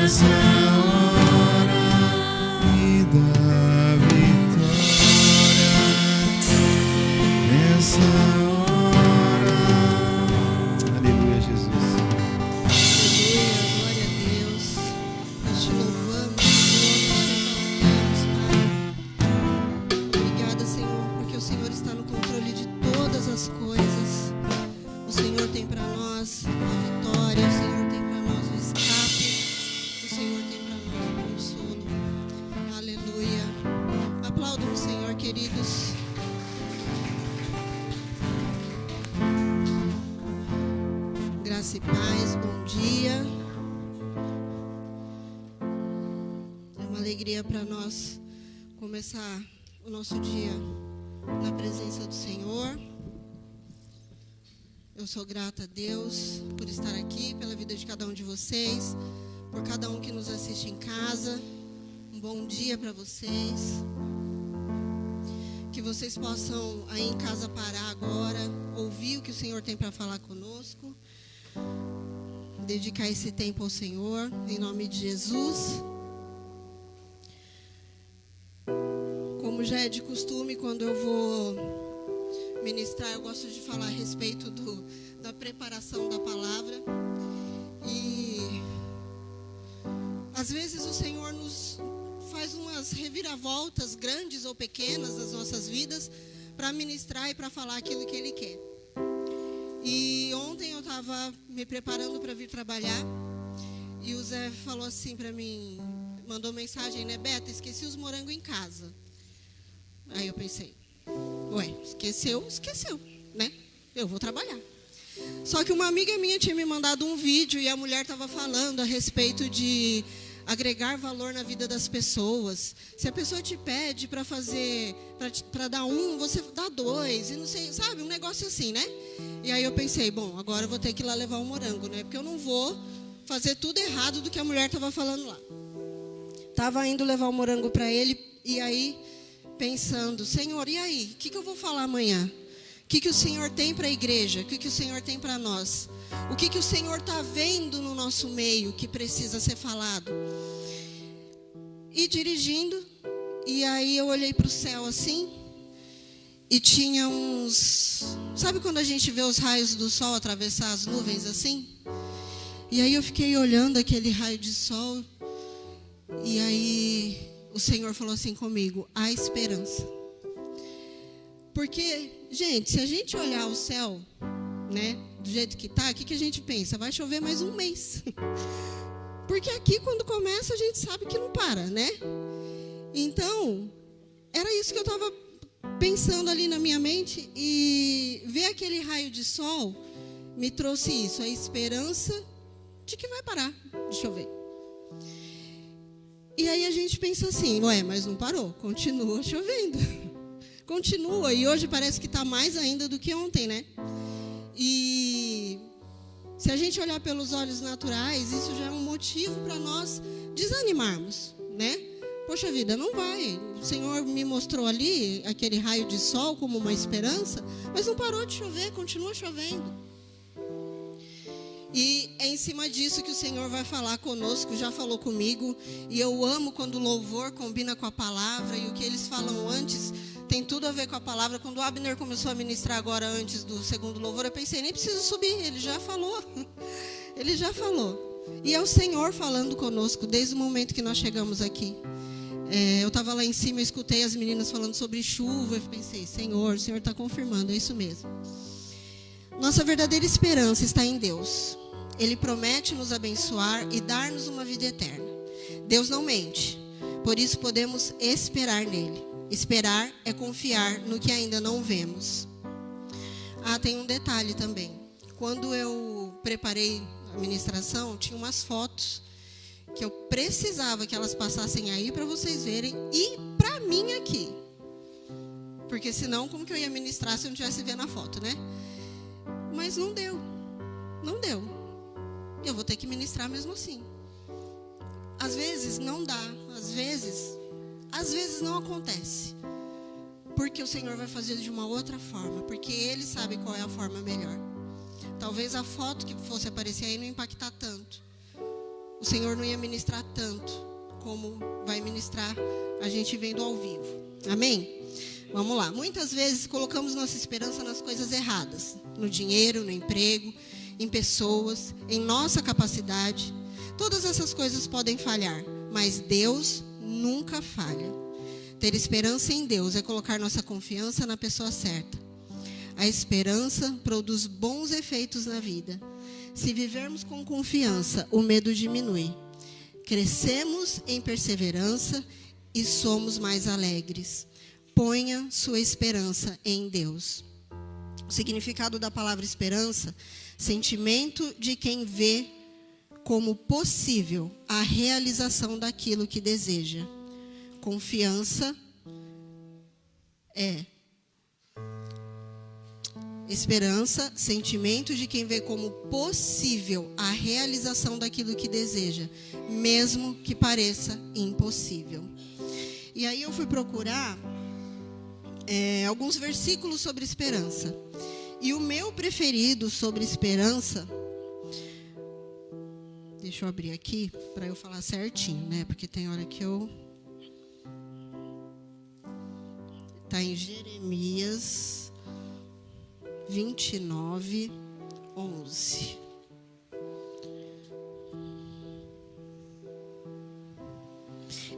nessa hora me dá vitória. Nessa hora. Aleluia, Jesus. Aleluia, glória a Deus. Nós te louvamos, Pai. Obrigada, Senhor, porque o Senhor está no controle de todas as coisas. O Senhor tem para nós a vitória, o Senhor tem para nós o escape, o Senhor tem para nós o consolo. Aleluia. Aplaudam o Senhor, queridos. Graça e paz, bom dia. É uma alegria para nós começar o nosso dia na presença do Senhor. Eu sou grata a Deus por estar aqui, pela vida de cada um de vocês, por cada um que nos assiste em casa. Um bom dia para vocês. Que vocês possam aí em casa parar agora, ouvir o que o Senhor tem para falar conosco. Dedicar esse tempo ao Senhor, em nome de Jesus. Como já é de costume, quando eu vou ministrar, eu gosto de falar a respeito da preparação da palavra. E às vezes o Senhor nos faz umas reviravoltas grandes ou pequenas nas nossas vidas para ministrar e para falar aquilo que Ele quer. E ontem eu estava me preparando para vir trabalhar e o Zé falou assim para mim, mandou mensagem, né, Beta, esqueci os morangos em casa. Aí eu pensei, ué, esqueceu, né? Eu vou trabalhar. Só que uma amiga minha tinha me mandado um vídeo e a mulher estava falando a respeito de agregar valor na vida das pessoas. Se a pessoa te pede para fazer, para dar um, você dá dois, e não sei, sabe, um negócio assim, né? E aí eu pensei, bom, agora eu vou ter que ir lá levar um morango, né? Porque eu não vou fazer tudo errado do que a mulher estava falando lá. Estava indo levar o morango para ele e aí pensando, Senhor, e aí? O que eu vou falar amanhã? O que o Senhor tem para a igreja? O que o Senhor tem para nós? O que o Senhor está vendo no nosso meio que precisa ser falado? E dirigindo, e aí eu olhei para o céu assim, e tinha uns... Sabe quando a gente vê os raios do sol atravessar as nuvens assim? E aí eu fiquei olhando aquele raio de sol, e aí o Senhor falou assim comigo, há esperança. Porque, gente, se a gente olhar o céu, né, do jeito que está, o que a gente pensa? Vai chover mais um mês. Porque aqui, quando começa, a gente sabe que não para, né? Então, era isso que eu estava pensando ali na minha mente. E ver aquele raio de sol me trouxe isso, a esperança de que vai parar de chover. E aí a gente pensa assim, ué, mas não parou, continua chovendo. Continua, e hoje parece que está mais ainda do que ontem, né? E se a gente olhar pelos olhos naturais, isso já é um motivo para nós desanimarmos, né? Poxa vida, não vai. O Senhor me mostrou ali aquele raio de sol como uma esperança, mas não parou de chover, continua chovendo. E é em cima disso que o Senhor vai falar conosco, já falou comigo. E eu amo quando o louvor combina com a palavra, e o que eles falam antes tem tudo a ver com a palavra. Quando o Abner começou a ministrar agora antes do segundo louvor, eu pensei, nem preciso subir, ele já falou. Ele já falou. E é o Senhor falando conosco desde o momento que nós chegamos aqui. Eu estava lá em cima, eu escutei as meninas falando sobre chuva, eu pensei, Senhor, o Senhor está confirmando, é isso mesmo. Nossa verdadeira esperança está em Deus. Ele promete nos abençoar e dar-nos uma vida eterna. Deus não mente, por isso podemos esperar nele. Esperar é confiar no que ainda não vemos. Tem um detalhe também. Quando eu preparei a ministração, tinha umas fotos que eu precisava que elas passassem aí para vocês verem e para mim aqui. Porque senão, como que eu ia ministrar se eu não tivesse vendo a foto, né? Mas não deu. Não deu. Eu vou ter que ministrar mesmo assim. Às vezes não dá. Às vezes não acontece. Porque o Senhor vai fazer de uma outra forma. Porque Ele sabe qual é a forma melhor. Talvez a foto que fosse aparecer aí não impactar tanto. O Senhor não ia ministrar tanto como vai ministrar a gente vendo ao vivo. Amém? Vamos lá. Muitas vezes colocamos nossa esperança nas coisas erradas. No dinheiro, no emprego, em pessoas, em nossa capacidade. Todas essas coisas podem falhar, mas Deus nunca falha. Ter esperança em Deus é colocar nossa confiança na pessoa certa. A esperança produz bons efeitos na vida. Se vivermos com confiança, o medo diminui. Crescemos em perseverança e somos mais alegres. Ponha sua esperança em Deus. O significado da palavra esperança, sentimento de quem vê como possível a realização daquilo que deseja. Confiança é esperança, sentimento de quem vê como possível a realização daquilo que deseja, mesmo que pareça impossível. E aí eu fui procurar alguns versículos sobre esperança. E o meu preferido sobre esperança, deixa eu abrir aqui para eu falar certinho, né? Porque tem hora que eu... Está em Jeremias 29, 11.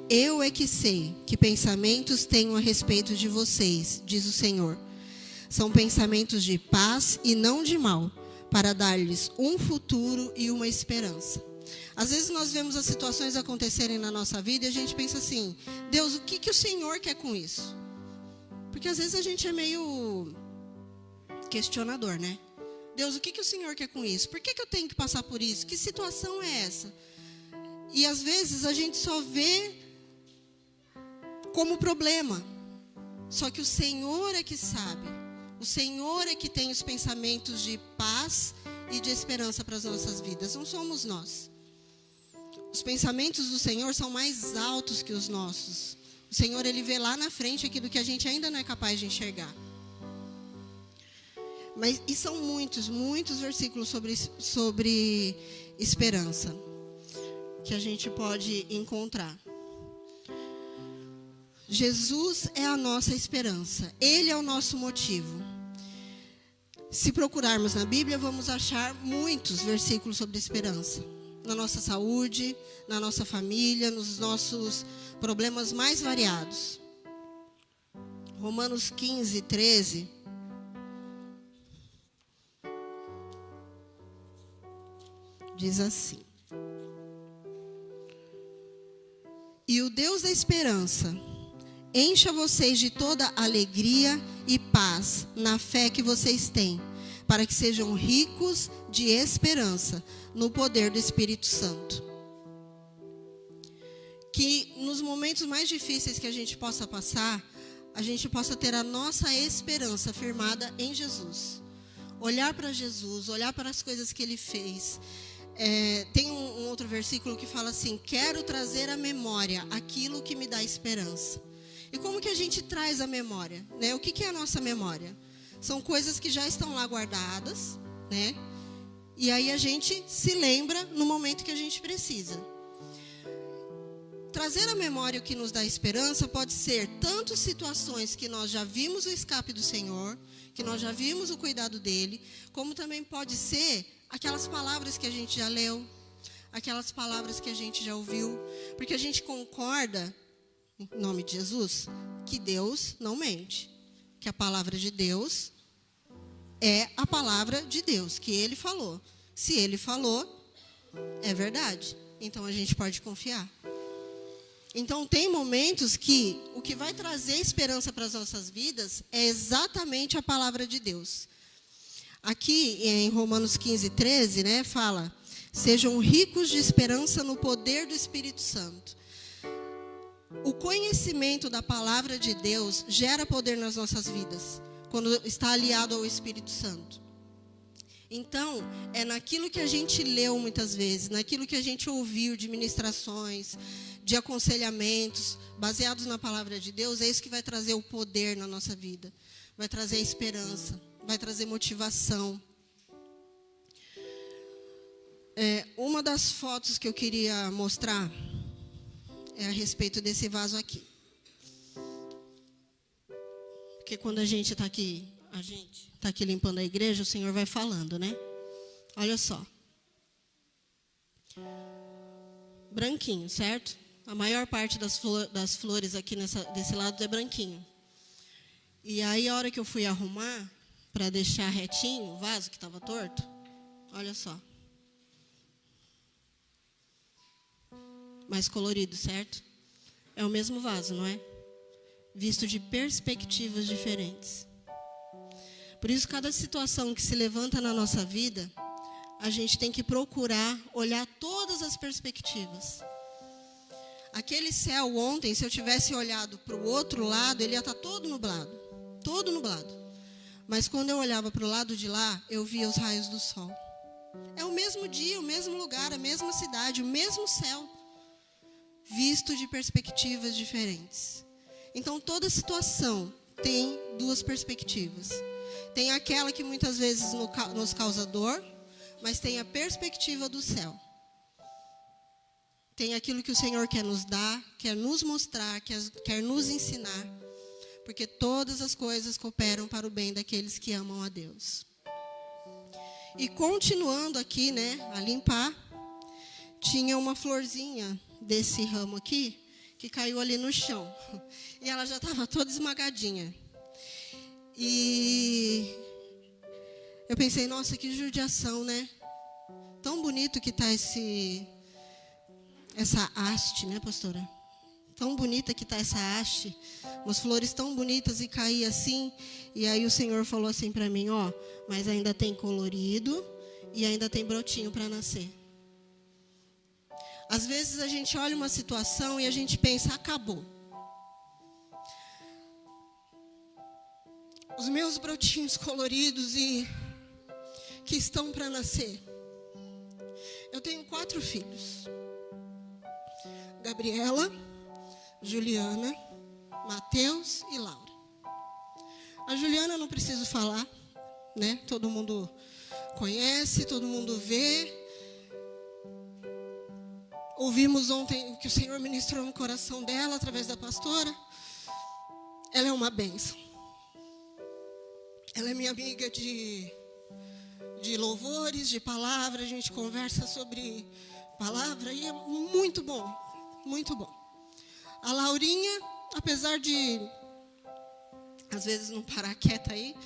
Eu é que sei que pensamentos tenho a respeito de vocês, diz o Senhor. São pensamentos de paz e não de mal, para dar-lhes um futuro e uma esperança. Às vezes nós vemos as situações acontecerem na nossa vida e a gente pensa assim: Deus, o que o Senhor quer com isso? Porque às vezes a gente é meio questionador, né? Deus, o que o Senhor quer com isso? Por que eu tenho que passar por isso? Que situação é essa? E às vezes a gente só vê como problema. Só que o Senhor é que sabe. O Senhor é que tem os pensamentos de paz e de esperança para as nossas vidas. Não somos nós. Os pensamentos do Senhor são mais altos que os nossos. O Senhor, Ele vê lá na frente aquilo que a gente ainda não é capaz de enxergar. E são muitos versículos sobre esperança que a gente pode encontrar. Jesus é a nossa esperança. Ele é o nosso motivo. Se procurarmos na Bíblia, vamos achar muitos versículos sobre esperança. Na nossa saúde, na nossa família, nos nossos problemas mais variados. Romanos 15, 13. Diz assim: E o Deus da esperança encha vocês de toda alegria e paz na fé que vocês têm, para que sejam ricos de esperança no poder do Espírito Santo. Que nos momentos mais difíceis que a gente possa passar, a gente possa ter a nossa esperança firmada em Jesus. Olhar para Jesus, olhar para as coisas que Ele fez. Tem um outro versículo que fala assim: quero trazer à memória aquilo que me dá esperança. E como que a gente traz a memória, né? O que é a nossa memória? São coisas que já estão lá guardadas, né? E aí a gente se lembra no momento que a gente precisa. Trazer à memória o que nos dá esperança pode ser tanto situações que nós já vimos o escape do Senhor, que nós já vimos o cuidado dele, como também pode ser aquelas palavras que a gente já leu, aquelas palavras que a gente já ouviu, porque a gente concorda, em nome de Jesus, que Deus não mente, que a palavra de Deus é a palavra de Deus, que Ele falou. Se Ele falou, é verdade. Então a gente pode confiar. Então tem momentos que o que vai trazer esperança para as nossas vidas é exatamente a palavra de Deus. Aqui em Romanos 15, 13, né, fala: sejam ricos de esperança no poder do Espírito Santo. O conhecimento da palavra de Deus gera poder nas nossas vidas, quando está aliado ao Espírito Santo. Então, é naquilo que a gente leu muitas vezes, naquilo que a gente ouviu de ministrações, de aconselhamentos, baseados na palavra de Deus, é isso que vai trazer o poder na nossa vida. Vai trazer esperança, vai trazer motivação. Uma das fotos que eu queria mostrar é a respeito desse vaso aqui. Porque quando a gente está aqui limpando a igreja, o Senhor vai falando, né? Olha só. Branquinho, certo? A maior parte das flores aqui desse lado é branquinho. E aí, a hora que eu fui arrumar, para deixar retinho o vaso que estava torto, olha só. Mais colorido, certo? É o mesmo vaso, não é? Visto de perspectivas diferentes. Por isso, cada situação que se levanta na nossa vida, a gente tem que procurar olhar todas as perspectivas. Aquele céu ontem, se eu tivesse olhado para o outro lado, ele ia estar todo nublado. Todo nublado. Mas quando eu olhava para o lado de lá, eu via os raios do sol. É o mesmo dia, o mesmo lugar, a mesma cidade, o mesmo céu, visto de perspectivas diferentes. Então, toda situação tem duas perspectivas. Tem aquela que muitas vezes nos causa dor, mas tem a perspectiva do céu. Tem aquilo que o Senhor quer nos dar, quer nos mostrar, quer nos ensinar. Porque todas as coisas cooperam para o bem daqueles que amam a Deus. E continuando aqui, né, a limpar, tinha uma florzinha desse ramo aqui, que caiu ali no chão. E ela já estava toda esmagadinha. E eu pensei, nossa, que judiação, né? Tão bonito que está essa haste, né, pastora? Tão bonita que está essa haste. Umas flores tão bonitas e cair assim. E aí o Senhor falou assim para mim, ó, mas ainda tem colorido e ainda tem brotinho para nascer. Às vezes a gente olha uma situação e a gente pensa, acabou. Os meus brotinhos coloridos e que estão para nascer. Eu tenho 4 filhos. Gabriela, Juliana, Mateus e Laura. A Juliana não preciso falar, né? Todo mundo conhece, todo mundo vê. Ouvimos ontem que o Senhor ministrou no coração dela através da pastora. Ela é uma bênção. Ela é minha amiga de louvores, de palavra. A gente conversa sobre palavra e é muito bom, muito bom. A Laurinha, apesar de às vezes não parar quieta aí,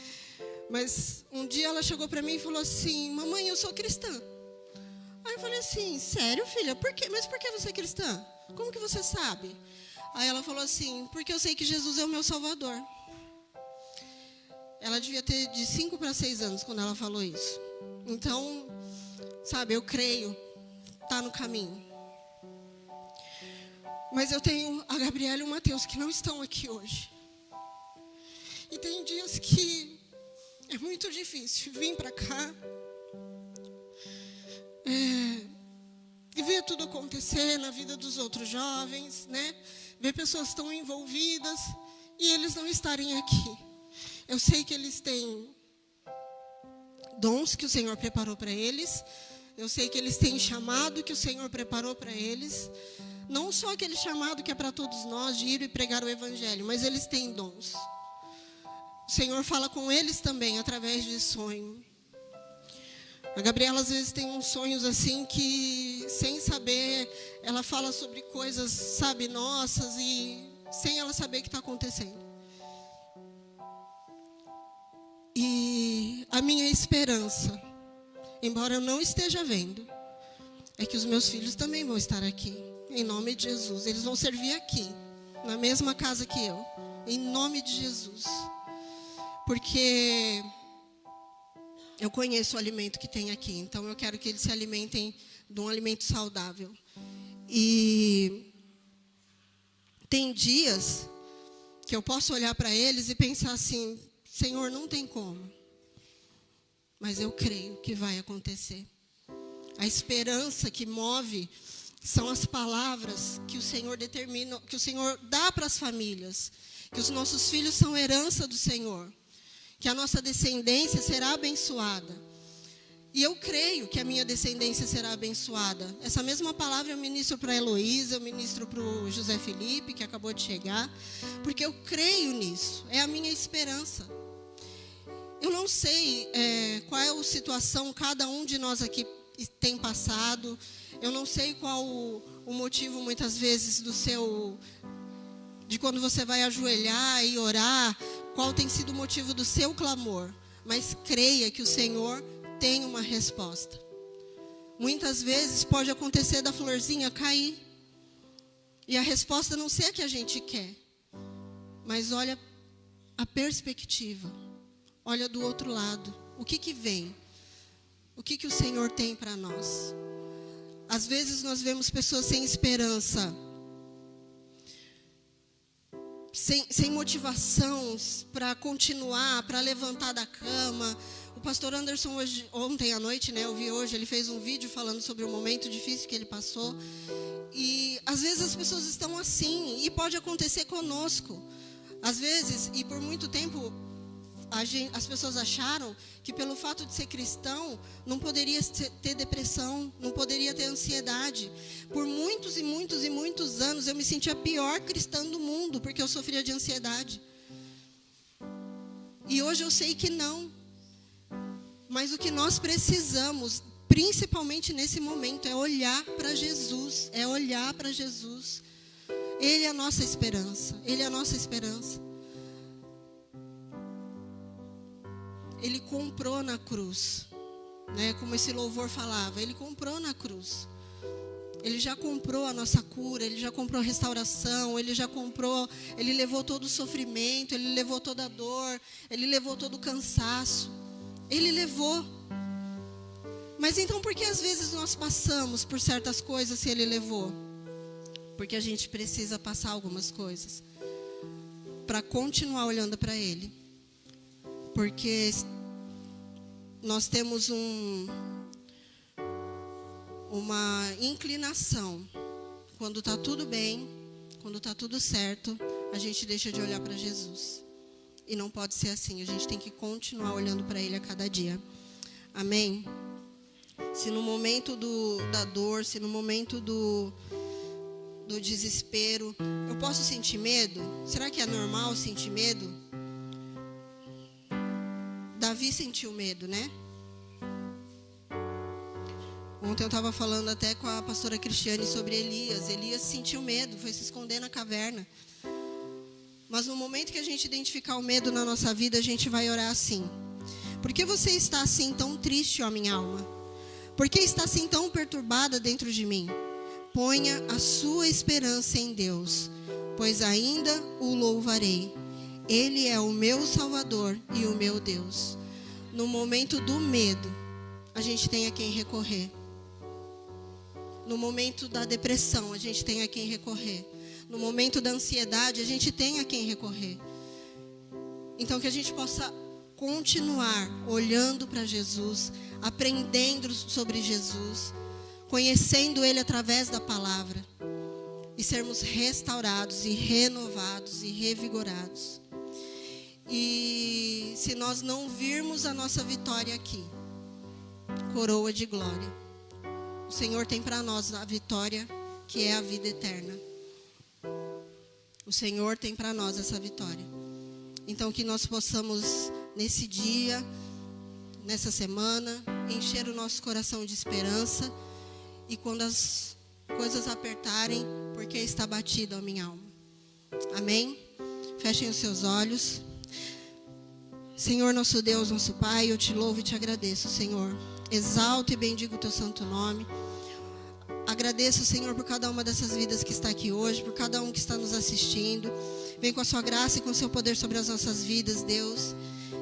mas um dia ela chegou para mim e falou assim, mamãe, eu sou cristã. Aí eu falei assim, sério, filha? Por quê? Mas por que você é cristã? Como que você sabe? Aí ela falou assim, porque eu sei que Jesus é o meu Salvador. Ela devia ter de 5 para 6 anos quando ela falou isso. Então, sabe, eu creio, está no caminho. Mas eu tenho a Gabriela e o Mateus que não estão aqui hoje. E tem dias que é muito difícil vir para cá e ver tudo acontecer na vida dos outros jovens, né? Ver pessoas tão envolvidas e eles não estarem aqui. Eu sei que eles têm dons que o Senhor preparou para eles. Eu sei que eles têm chamado que o Senhor preparou para eles. Não só aquele chamado que é para todos nós de ir e pregar o Evangelho, mas eles têm dons. O Senhor fala com eles também através de sonho. A Gabriela às vezes tem uns sonhos assim que, sem saber, ela fala sobre coisas, sabe, nossas e sem ela saber o que está acontecendo. E a minha esperança, embora eu não esteja vendo, é que os meus filhos também vão estar aqui, em nome de Jesus. Eles vão servir aqui, na mesma casa que eu, em nome de Jesus. Porque eu conheço o alimento que tem aqui, então eu quero que eles se alimentem de um alimento saudável. E tem dias que eu posso olhar para eles e pensar assim, Senhor, não tem como. Mas eu creio que vai acontecer. A esperança que move são as palavras que o Senhor determina, que o Senhor dá para as famílias. Que os nossos filhos são herança do Senhor. Que a nossa descendência será abençoada. E eu creio que a minha descendência será abençoada. Essa mesma palavra eu ministro para a Heloísa, eu ministro para o José Felipe, que acabou de chegar, porque eu creio nisso, é a minha esperança. Eu não sei qual é a situação cada um de nós aqui tem passado, eu não sei qual o motivo muitas vezes de quando você vai ajoelhar e orar, qual tem sido o motivo do seu clamor, mas creia que o Senhor tem uma resposta. Muitas vezes pode acontecer da florzinha cair e a resposta não ser a que a gente quer, mas olha a perspectiva, olha do outro lado, o que vem, o que o Senhor tem para nós. Às vezes nós vemos pessoas sem esperança, sem motivação para continuar, para levantar da cama. O pastor Anderson ontem à noite, eu vi hoje, ele fez um vídeo falando sobre o momento difícil que ele passou. E às vezes as pessoas estão assim, e pode acontecer conosco. Às vezes, e por muito tempo, as pessoas acharam que pelo fato de ser cristão, não poderia ter depressão, não poderia ter ansiedade. Por muitos e muitos e muitos anos, eu me sentia a pior cristã do mundo, porque eu sofria de ansiedade. E hoje eu sei que não. Mas o que nós precisamos, principalmente nesse momento, é olhar para Jesus. É olhar para Jesus. Ele é a nossa esperança. Ele é a nossa esperança. Ele comprou na cruz, como esse louvor falava, ele comprou na cruz. Ele já comprou a nossa cura, ele já comprou a restauração, ele levou todo o sofrimento, ele levou toda a dor, ele levou todo o cansaço. Ele levou. Mas então por que às vezes nós passamos por certas coisas se ele levou? Porque a gente precisa passar algumas coisas para continuar olhando para ele. Porque nós temos uma inclinação. Quando está tudo bem, quando está tudo certo, a gente deixa de olhar para Jesus. E não pode ser assim. A gente tem que continuar olhando para ele a cada dia. Amém? Se no momento da dor, se no momento do desespero, eu posso sentir medo? Será que é normal sentir medo? Davi sentiu medo, Ontem eu estava falando até com a pastora Cristiane sobre Elias. Elias sentiu medo, foi se esconder na caverna. Mas no momento que a gente identificar o medo na nossa vida, a gente vai orar assim. Por que você está assim tão triste, ó minha alma? Por que está assim tão perturbada dentro de mim? Ponha a sua esperança em Deus, pois ainda o louvarei. Ele é o meu Salvador e o meu Deus. No momento do medo, a gente tem a quem recorrer. No momento da depressão, a gente tem a quem recorrer. No momento da ansiedade, a gente tem a quem recorrer. Então, que a gente possa continuar olhando para Jesus, aprendendo sobre Jesus, conhecendo Ele através da palavra, e sermos restaurados e renovados e revigorados. E se nós não virmos a nossa vitória aqui, coroa de glória, o Senhor tem para nós a vitória que é a vida eterna. O Senhor tem para nós essa vitória. Então que nós possamos nesse dia, nessa semana, encher o nosso coração de esperança. E quando as coisas apertarem, porque está batida a minha alma. Amém? Fechem os seus olhos. Senhor, nosso Deus, nosso Pai, eu te louvo e te agradeço, Senhor. Exalto e bendigo o teu santo nome. Agradeço, Senhor, por cada uma dessas vidas que está aqui hoje, por cada um que está nos assistindo. Vem com a sua graça e com o seu poder sobre as nossas vidas, Deus.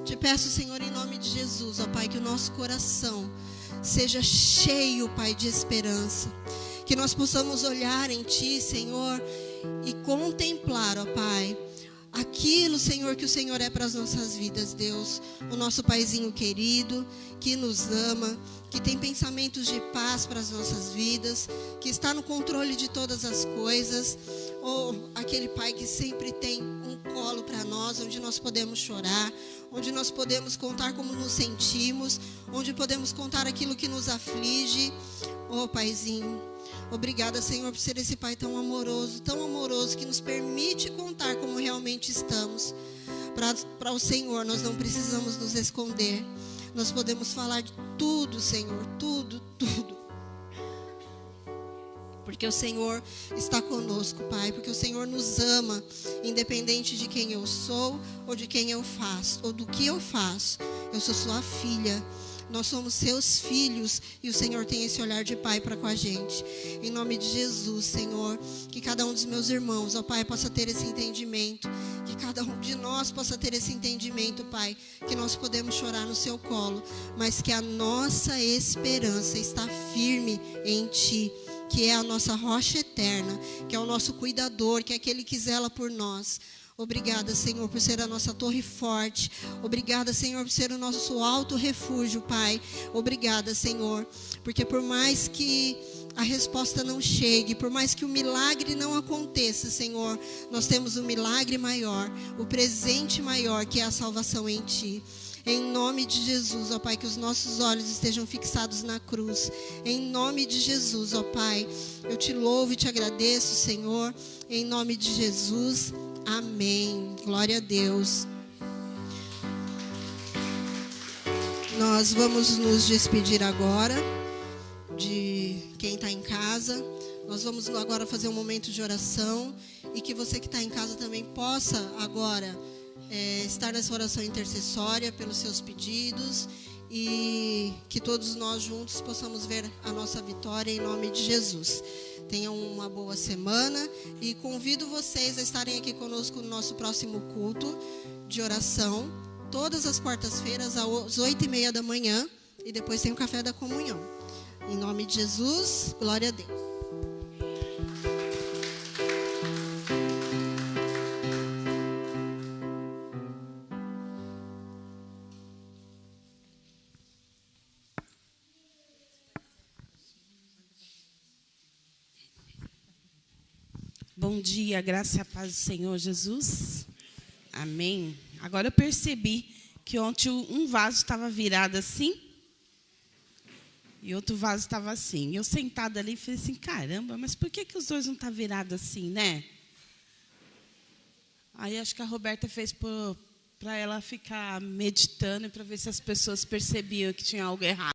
Te peço, Senhor, em nome de Jesus, ó Pai, que o nosso coração seja cheio, Pai, de esperança. Que nós possamos olhar em Ti, Senhor, e contemplar, ó Pai, aquilo, Senhor, que o Senhor é para as nossas vidas, Deus. O nosso Paizinho querido, que nos ama, que tem pensamentos de paz para as nossas vidas, que está no controle de todas as coisas. Ou aquele Pai que sempre tem um colo para nós, onde nós podemos chorar, onde nós podemos contar como nos sentimos, onde podemos contar aquilo que nos aflige. Oh, Paizinho, obrigada, Senhor, por ser esse Pai tão amoroso, que nos permite contar como realmente estamos. Para o Senhor, nós não precisamos nos esconder. Nós podemos falar de tudo, Senhor, tudo. Porque o Senhor está conosco, Pai. Porque o Senhor nos ama, independente de quem eu sou, ou de quem eu faço, ou do que eu faço. Eu sou sua filha. Nós somos seus filhos. E o Senhor tem esse olhar de Pai para com a gente. Em nome de Jesus, Senhor, que cada um dos meus irmãos, ó Pai, possa ter esse entendimento. Que cada um de nós possa ter esse entendimento, Pai. Que nós podemos chorar no seu colo, mas que a nossa esperança está firme em Ti, que é a nossa rocha eterna, que é o nosso cuidador, que é aquele que zela por nós. Obrigada, Senhor, por ser a nossa torre forte. Obrigada, Senhor, por ser o nosso alto refúgio, Pai. Obrigada, Senhor, porque por mais que a resposta não chegue, por mais que o milagre não aconteça, Senhor, nós temos um milagre maior, o presente maior, que é a salvação em Ti. Em nome de Jesus, ó Pai, que os nossos olhos estejam fixados na cruz. Em nome de Jesus, ó Pai, eu te louvo e te agradeço, Senhor. Em nome de Jesus, amém. Glória a Deus. Nós vamos nos despedir agora de quem está em casa. Nós vamos agora fazer um momento de oração. E que você que está em casa também possa agora estar nessa oração intercessória pelos seus pedidos, e que todos nós juntos possamos ver a nossa vitória em nome de Jesus. Tenham uma boa semana e convido vocês a estarem aqui conosco no nosso próximo culto de oração, todas as quartas-feiras às 8h30 da manhã, e depois tem o café da comunhão. Em nome de Jesus, glória a Deus. Bom dia, graça e a paz do Senhor Jesus. Amém. Agora eu percebi que ontem um vaso estava virado assim e outro vaso estava assim. Eu sentada ali falei assim, caramba, mas por que os dois não estão virados assim, né? Aí acho que a Roberta fez para ela ficar meditando e para ver se as pessoas percebiam que tinha algo errado.